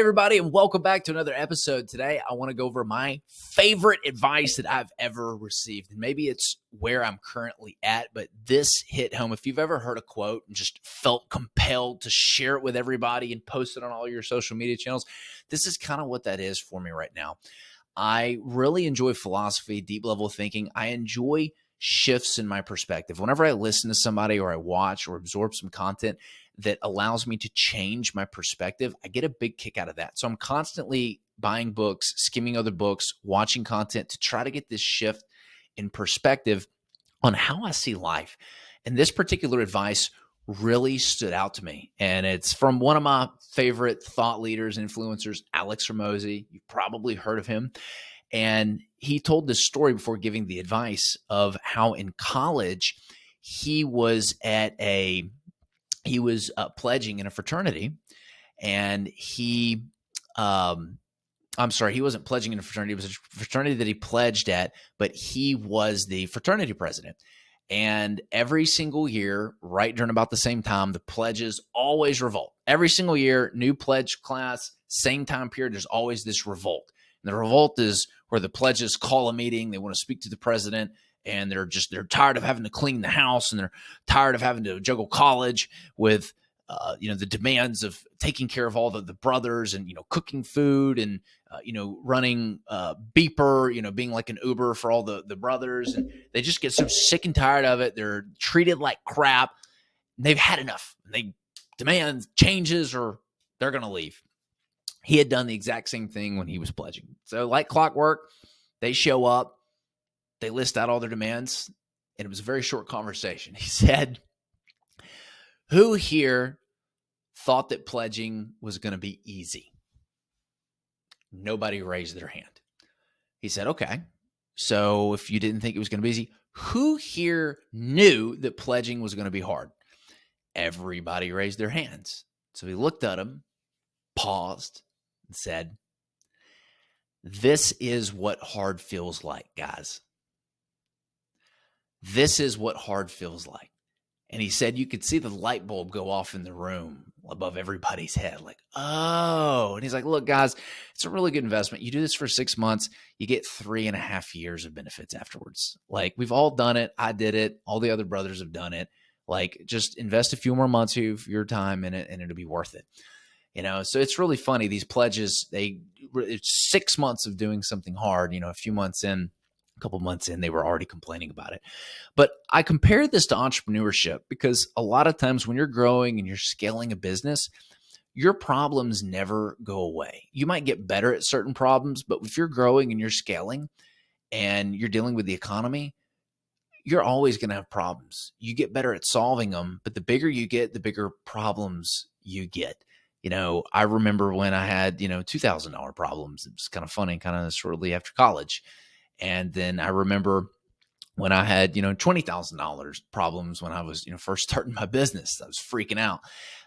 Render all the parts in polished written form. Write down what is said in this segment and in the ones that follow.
everybody, and welcome back to another episode. Today, I want to go over my favorite advice that I've ever received. And maybe it's where I'm currently at, but this hit home. If you've ever heard a quote and just felt compelled to share it with everybody and post it on all your social media channels, this is kind of what that is for me right now. I really enjoy philosophy, deep level thinking. I enjoy shifts in my perspective. Whenever I listen to somebody or I watch or absorb some content that allows me to change my perspective, I get a big kick out of that. So I'm constantly buying books, skimming other books, watching content to try to get this shift in perspective on how I see life. And this particular advice really stood out to me. And it's from one of my favorite thought leaders, influencers, Alex Ramosi. You've probably heard of him. And he told this story before giving the advice of how in college he was pledging in a fraternity, and he wasn't pledging in a fraternity. It was a fraternity that he pledged at, but he was the fraternity president. And every single year, right during about the same time, the pledges always revolt. Every single year, new pledge class, same time period, there's always this revolt. And the revolt is where the pledges call a meeting. They want to speak to the president, and they're tired of having to clean the house, and they're tired of having to juggle college with the demands of taking care of all the brothers and, cooking food and, running beeper, being like an Uber for all the brothers. And they just get so sick and tired of it. They're treated like crap. They've had enough. They demand changes or they're going to leave. He had done the exact same thing when he was pledging. So like clockwork, they show up, they list out all their demands, and it was a very short conversation. He said, "Who here thought that pledging was going to be easy?" Nobody raised their hand. He said, "Okay, so if you didn't think it was going to be easy, who here knew that pledging was going to be hard?" Everybody raised their hands. So he looked at them, paused, and said, "This is what hard feels like, guys. This is what hard feels like." And he said you could see the light bulb go off in the room above everybody's head. Like, oh. And he's like, "Look, guys, it's a really good investment. You do this for 6 months, you get 3.5 years of benefits afterwards. Like, we've all done it. I did it. All the other brothers have done it. Like, just invest a few more months of your time in it, and it'll be worth it." So it's really funny. These pledges, it's 6 months of doing something hard, a couple months in, they were already complaining about it. But I compare this to entrepreneurship because a lot of times when you're growing and you're scaling a business, your problems never go away. You might get better at certain problems, but if you're growing and you're scaling and you're dealing with the economy, you're always going to have problems. You get better at solving them, but the bigger you get, the bigger problems you get. I remember when I had, $2,000 problems. It was kind of funny, kind of shortly after college. And then I remember when I had, $20,000 problems when I was, first starting my business. I was freaking out.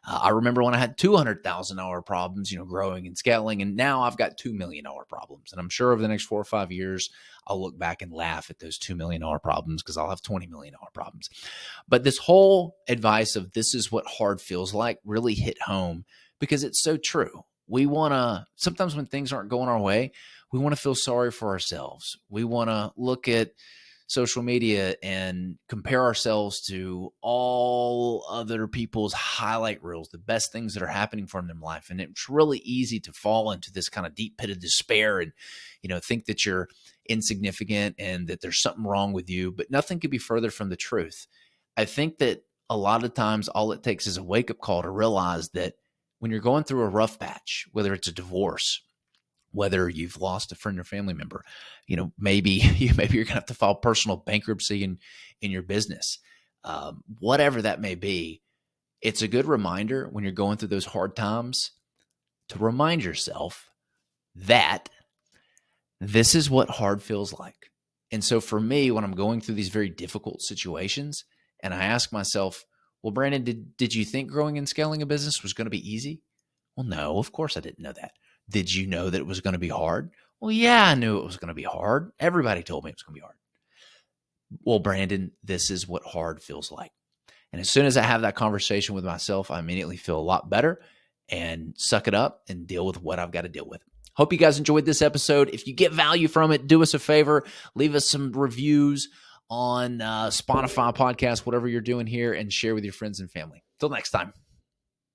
I remember when I had $200,000 problems, growing and scaling. And now I've got $2 million problems. And I'm sure over the next 4 or 5 years, I'll look back and laugh at those $2 million problems because I'll have $20 million problems. But this whole advice of this is what hard feels like really hit home because it's so true. We want to, sometimes when things aren't going our way, we want to feel sorry for ourselves. We want to look at social media and compare ourselves to all other people's highlight reels, the best things that are happening for them in life. And it's really easy to fall into this kind of deep pit of despair and, think that you're insignificant and that there's something wrong with you, but nothing could be further from the truth. I think that a lot of times all it takes is a wake-up call to realize that when you're going through a rough patch, whether it's a divorce, whether you've lost a friend or family member, maybe you're going to have to file personal bankruptcy in your business, whatever that may be. It's a good reminder when you're going through those hard times to remind yourself that this is what hard feels like. And so for me, when I'm going through these very difficult situations and I ask myself, well, Brandon, did you think growing and scaling a business was going to be easy? Well, no, of course I didn't know that. Did you know that it was going to be hard? Well, yeah, I knew it was going to be hard. Everybody told me it was going to be hard. Well, Brandon, this is what hard feels like. And as soon as I have that conversation with myself, I immediately feel a lot better. and suck it up and deal with what I've got to deal with. Hope you guys enjoyed this episode. If you get value from it, do us a favor, leave us some reviews on Spotify podcast, whatever you're doing here, and share with your friends and family. Till next time.